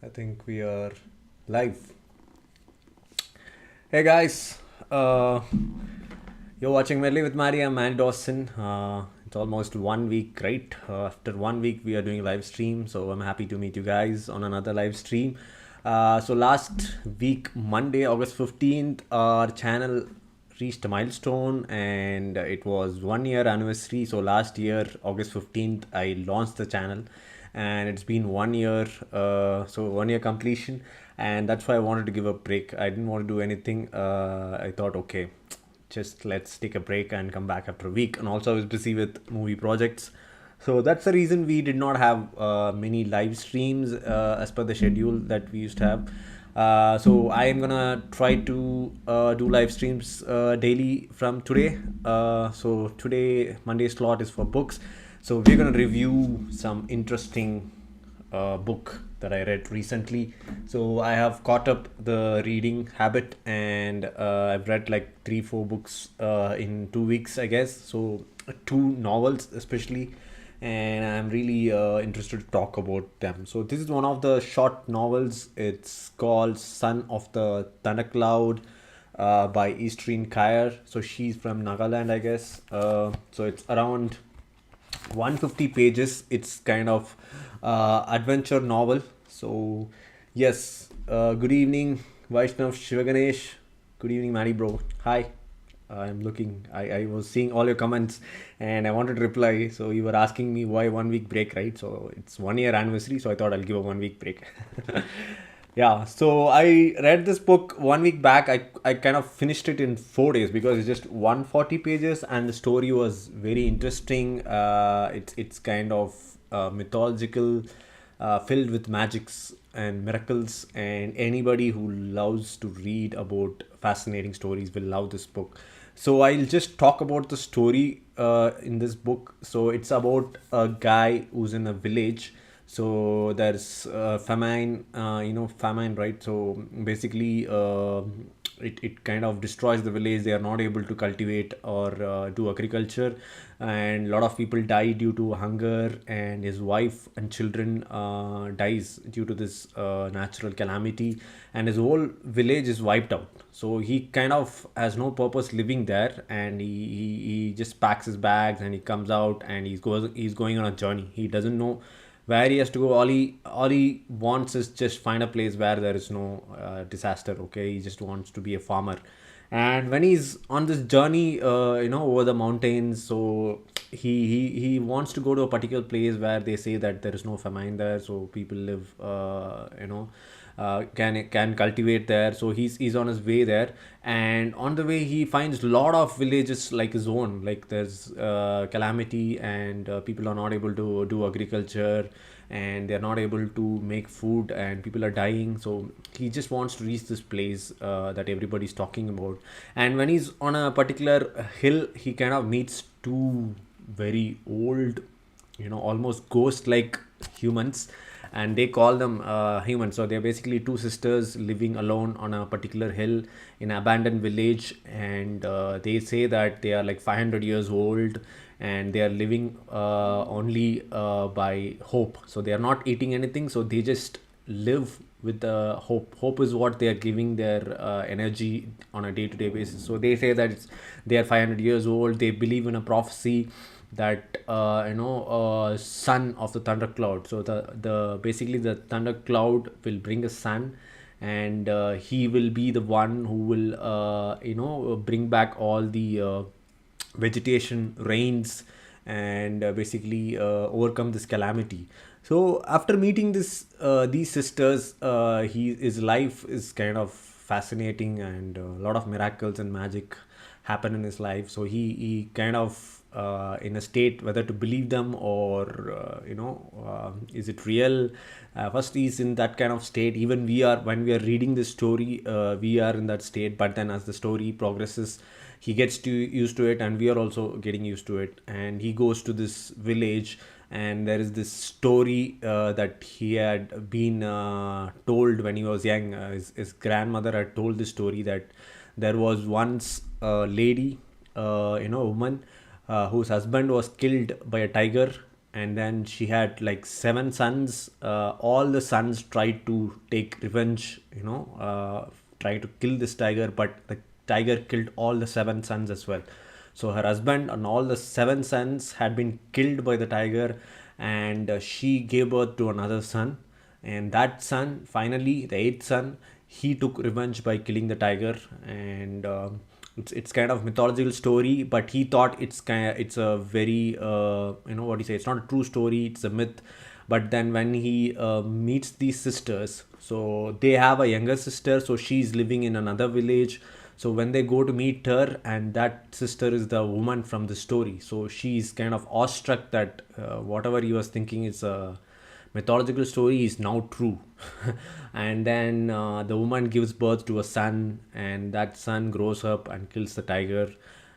I think we are live. Hey guys, you're watching MaddiE with MaddiE. I'm Manny Dawson. It's almost 1 week, right? After 1 week, we are doing live stream, so I'm happy to meet you guys on another live stream. So last week, Monday, August 15th, our channel reached a milestone and it was 1 year anniversary. So last year, August 15th, I launched the channel and it's been 1 year, so 1 year completion, and that's why I wanted to give a break. I didn't want to do anything. I thought, okay, just let's take a break and come back after a week. And also I was busy with movie projects, so that's the reason we did not have many live streams as per the schedule that we used to have. So I am gonna try to do live streams daily from today. So today Monday slot is for books, so we're gonna review some interesting book that I read recently. So I have caught up the reading habit, and I've read like 3-4 books in 2 weeks, I guess. So two novels especially, and I'm really interested to talk about them. So this is one of the short novels. It's called Son of the Thundercloud by Easterine Kire. So she's from Nagaland, I guess. So it's around 150 pages. It's kind of adventure novel. So yes, good evening Vaishnav Shivaganesh. Good evening MaddiE bro. Hi. I was seeing all your comments and I wanted to reply. So you were asking me why 1 week break, right? So it's 1 year anniversary, so I thought I'll give a 1 week break. Yeah, so I read this book 1 week back. I kind of finished it in 4 days because it's just 140 pages and the story was very interesting. It's kind of mythological, filled with magics and miracles, and anybody who loves to read about fascinating stories will love this book. So I'll just talk about the story in this book. So it's about a guy who's in a village. So there's famine, famine, right? So basically it kind of destroys the village. They are not able to cultivate or do agriculture, and a lot of people die due to hunger, and his wife and children dies due to this natural calamity, and his whole village is wiped out. So he kind of has no purpose living there, and he just packs his bags and he comes out and he's going on a journey. He doesn't know where he has to go. All he wants is just find a place where there is no disaster. Okay, he just wants to be a farmer. And when he's on this journey, over the mountains, so he wants to go to a particular place where they say that there is no famine there, so people live, can cultivate there. So he's on his way there, and on the way he finds a lot of villages like his own. Like there's calamity, and people are not able to do agriculture, and they're not able to make food, and people are dying. So he just wants to reach this place that everybody's talking about. And when he's on a particular hill, he kind of meets two very old, almost ghost like humans, and they call them humans. So they're basically two sisters living alone on a particular hill in an abandoned village, and they say that they are like 500 years old, and they are living only by hope. So they are not eating anything, so they just live with the hope is what they are giving their energy on a day-to-day basis. So they say that they are 500 years old. They believe in a prophecy that son of the thundercloud. So the basically the thundercloud will bring a son, and he will be the one who will bring back all the vegetation, rains, and basically overcome this calamity. So after meeting these sisters, his life is kind of fascinating, and a lot of miracles and magic happen in his life. So he kind of in a state whether to believe them or is it real. First he's in that kind of state. Even we are, when we are reading this story, we are in that state, but then as the story progresses, he gets to used to it, and we are also getting used to it. And he goes to this village, and there is this story that he had been told when he was young. His grandmother had told this story that there was once a lady, a woman whose husband was killed by a tiger, and then she had like 7 sons. All the sons tried to take revenge, try to kill this tiger, but the tiger killed all the 7 sons as well. So her husband and all the 7 sons had been killed by the tiger, and she gave birth to another son. And that son, finally, the eighth son, he took revenge by killing the tiger. And it's kind of mythological story, but he thought it's a very what do you say? It's not a true story. It's a myth. But then when he meets these sisters, so they have a younger sister, so she's living in another village. So when they go to meet her, and that sister is the woman from the story, so she's kind of awestruck that whatever he was thinking is a mythological story is now true. And then the woman gives birth to a son, and that son grows up and kills the tiger.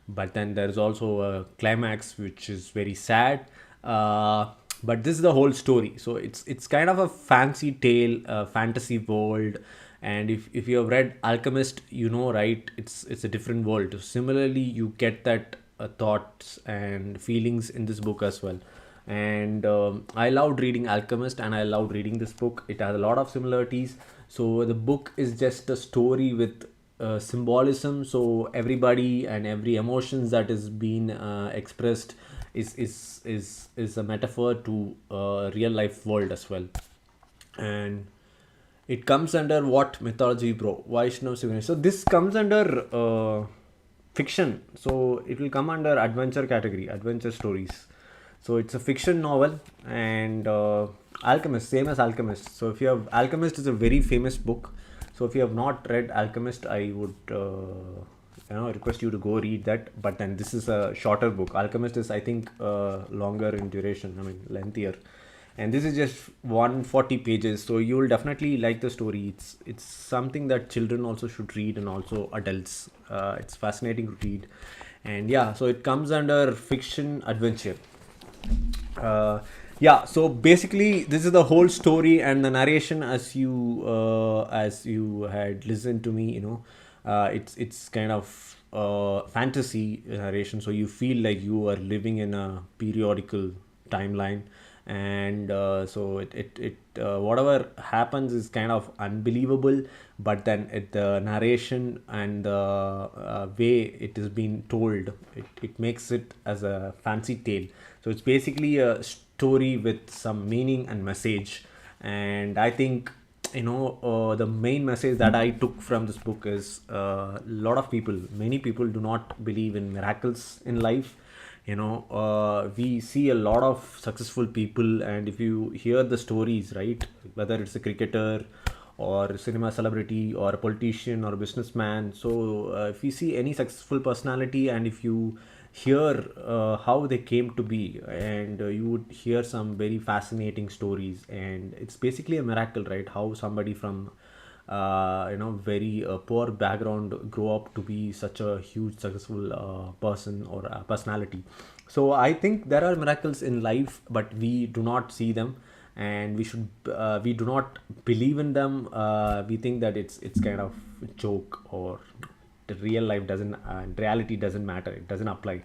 But then there's also a climax which is very sad. But this is the whole story, so it's kind of a fancy tale, a fantasy world. And if you have read Alchemist, right, it's a different world. Similarly, you get that thoughts and feelings in this book as well. And I loved reading Alchemist, and I loved reading this book. It has a lot of similarities. So the book is just a story with symbolism. So everybody and every emotions that is being expressed is a metaphor to real life world as well. And it comes under what mythology, bro? Vaishnav Sivani. So this comes under fiction. So it will come under adventure category, adventure stories. So it's a fiction novel. And Alchemist, same as Alchemist. So if you have, Alchemist is a very famous book. So if you have not read Alchemist, I would request you to go read that. But then this is a shorter book. Alchemist is, I think, longer in duration. I mean, lengthier. And this is just 140 pages, so you will definitely like the story. It's something that children also should read, and also adults. It's fascinating to read. And yeah, so it comes under fiction adventure. Yeah, so basically this is the whole story, and the narration, as you had listened to me, it's kind of fantasy narration, so you feel like you are living in a periodical timeline. And so it whatever happens is kind of unbelievable, but then the narration and the way it is being told, it makes it as a fancy tale. So it's basically a story with some meaning and message. And I think the main message that I took from this book is many people do not believe in miracles in life. We see a lot of successful people, and if you hear the stories, right, whether it's a cricketer or a cinema celebrity or a politician or a businessman, so if you see any successful personality, and if you hear how they came to be, and you would hear some very fascinating stories. And it's basically a miracle, right, how somebody from very poor background grow up to be such a huge successful person or a personality. So I think there are miracles in life, but we do not see them, and we do not believe in them. We think that it's kind of a joke, or the real life doesn't, reality doesn't matter, it doesn't apply.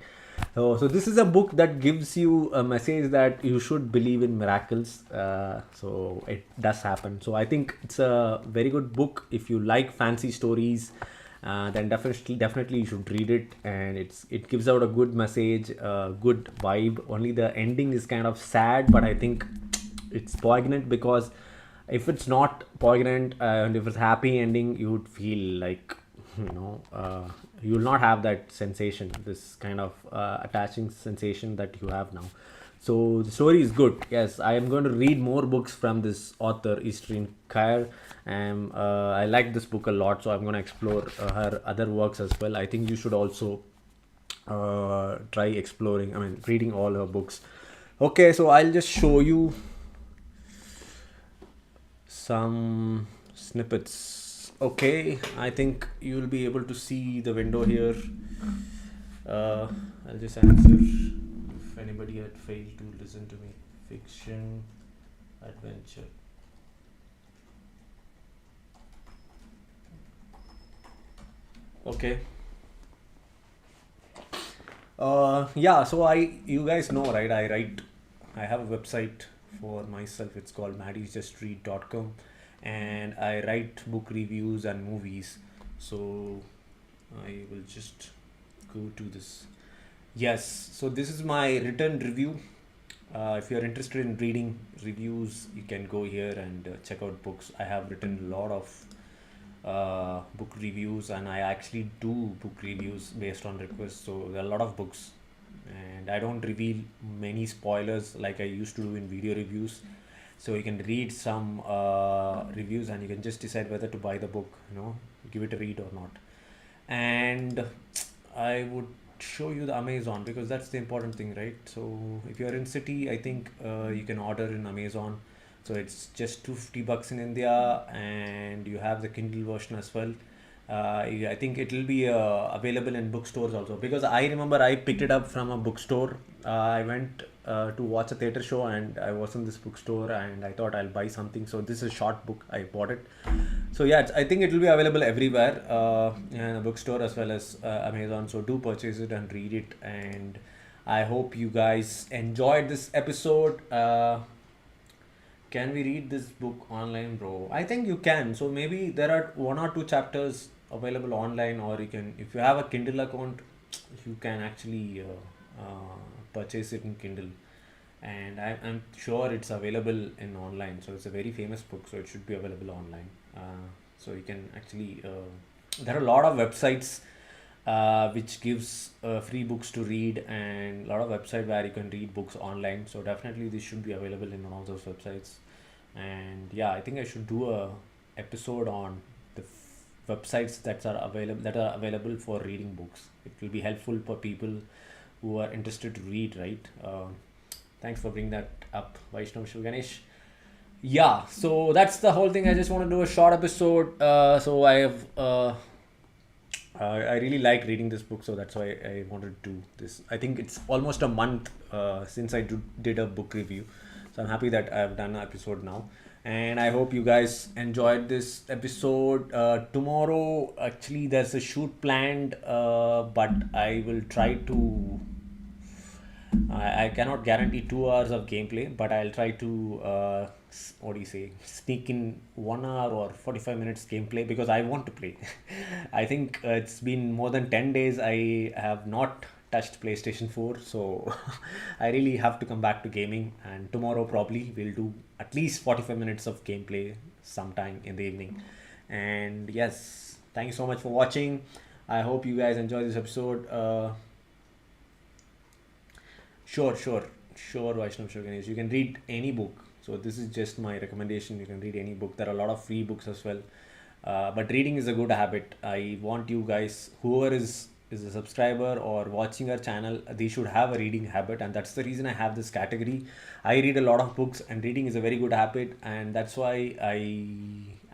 So this is a book that gives you a message that you should believe in miracles. So it does happen. So I think it's a very good book. If you like fancy stories, then definitely you should read it. And it gives out a good message, a good vibe. Only the ending is kind of sad, but I think it's poignant, because if it's not poignant, and if it's happy ending, you would feel like you will not have that sensation, this kind of attaching sensation that you have now. So the story is good. Yes, I am going to read more books from this author, Easterine Kire. And I like this book a lot, so I'm going to explore her other works as well. I think you should also try reading all her books. Okay, so I'll just show you some snippets. Okay, I think you will be able to see the window here. I'll just answer if anybody had failed to listen to me. Fiction, adventure. Okay. Yeah, so you guys know, right? I write I have a website for myself. It's called MaddiE.com, and I write book reviews and movies. So I will just go to this. Yes, so this is my written review. If you're interested in reading reviews, you can go here and check out books. I have written a lot of book reviews, and I actually do book reviews based on requests. So there are a lot of books, and I don't reveal many spoilers like I used to do in video reviews. So you can read some reviews, and you can just decide whether to buy the book, give it a read or not. And I would show you the Amazon, because that's the important thing, right? So if you're in city, I think you can order in Amazon. So it's just 250 bucks in India, and you have the Kindle version as well. Yeah, I think it will be available in bookstores also, because I remember I picked it up from a bookstore. I went to watch a theater show, and I was in this bookstore, and I thought I'll buy something. So this is a short book. I bought it. So yeah, I think it will be available everywhere, in a bookstore as well as Amazon. So do purchase it and read it. And I hope you guys enjoyed this episode. Can we read this book online, bro? I think you can. So maybe there are one or two chapters available online, or you can, if you have a Kindle account, you can actually purchase it in Kindle. And I'm sure it's available in online. So it's a very famous book, so it should be available online. So you can actually, there are a lot of websites which gives free books to read, and a lot of website where you can read books online. So definitely this should be available in one of those websites. And yeah, I think I should do a episode on the websites that are available for reading books. It will be helpful for people who are interested to read, right? Thanks for bringing that up, Vaishnav Shivganesh. Yeah, so that's the whole thing. I just want to do a short episode. So I have I really like reading this book, so that's why I wanted to do this. I think it's almost a month since I did a book review, so I'm happy that I've done an episode now. And I hope you guys enjoyed this episode. Tomorrow, actually, there's a shoot planned, but I will try to. I cannot guarantee 2 hours of gameplay, but I'll try to, what do you say, sneak in 1 hour or 45 minutes gameplay, because I want to play. I think it's been more than 10 days I have not touched PlayStation 4, so I really have to come back to gaming. And tomorrow, probably, we'll do at least 45 minutes of gameplay sometime in the evening. And yes, thank you so much for watching. I hope you guys enjoy this episode. Sure, Vaishnav Shoganesh. You can read any book. So this is just my recommendation. You can read any book. There are a lot of free books as well. But reading is a good habit. I want you guys, whoever is a subscriber or watching our channel, they should have a reading habit, and that's the reason I have this category. I read a lot of books, and reading is a very good habit, and that's why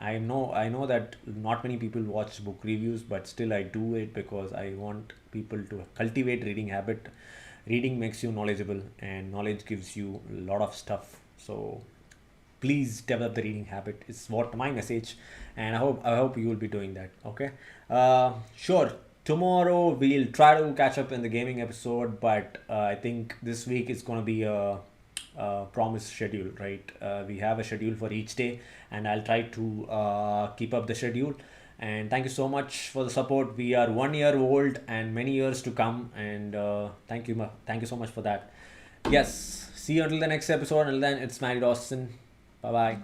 I know that not many people watch book reviews, but still I do it because I want people to cultivate reading habit. Reading makes you knowledgeable, and knowledge gives you a lot of stuff. So please develop the reading habit, is what my message. And I hope you will be doing that. Okay. Sure, tomorrow we'll try to catch up in the gaming episode, but I think this week is going to be a promised schedule, right? We have a schedule for each day, and I'll try to keep up the schedule. And thank you so much for the support. We are 1 year old and many years to come. And thank you so much for that. Yes, see you until the next episode. Until then, it's MaddiE Dawson. Bye bye.